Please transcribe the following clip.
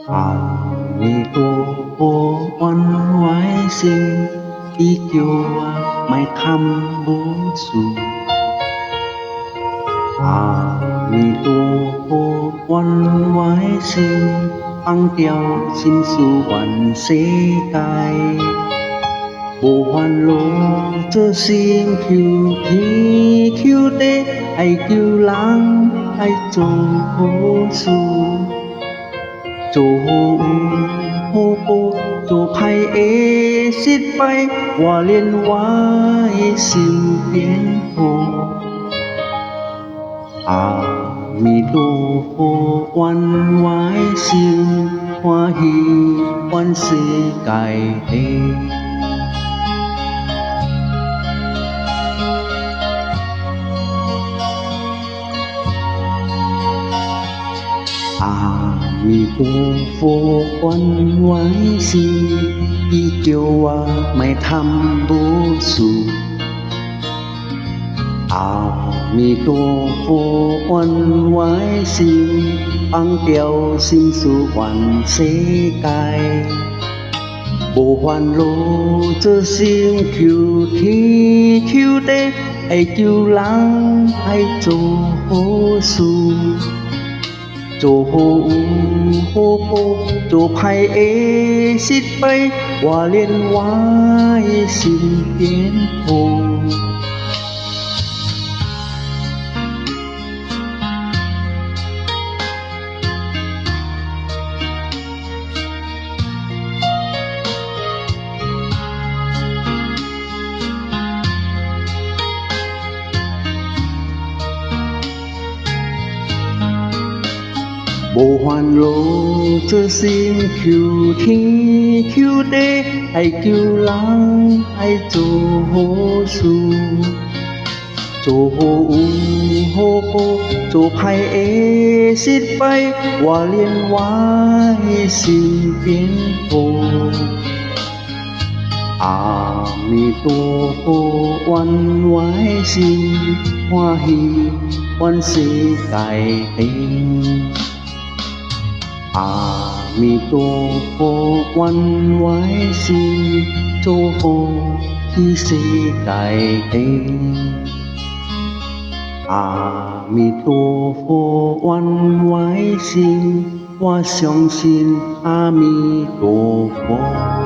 阿弥陀佛，关怀心，依旧ไม่ทำบุญสู阿弥陀佛，关怀心，放掉心สู่วัน世界无烦恼这心 khiêu thi khiêu tế ai kêu lắng ai做好事做好报做ภัยสิ้นไปว่าเรียนไว้สิ่งเปลี่ยนโพอา弥陀佛วันไว้สิ่งว่าหีวัน世界阿弥陀佛关怀心依旧ไม่ทำบุญสู阿弥陀佛关怀心放掉心สู่วัน世界无烦恼这心 khiêu thi khiêu tế ai kêu lắng ai做好事做好报做ภัยสิ้นไปว่าเรียนไว้สิ่งเปลี่ยนโพ无烦恼这心 khiêu thi khiêu tế ai kêu lắng ai做好事做好报做ภัยสิ้นไปว่าเรียนไว้สิ่งเปลี่ยนโพอา弥陀佛วันไว้สิ่งว่าหีวัน世界阿弥陀佛关怀心做好ที่世界阿弥陀佛关怀心我相信阿弥陀佛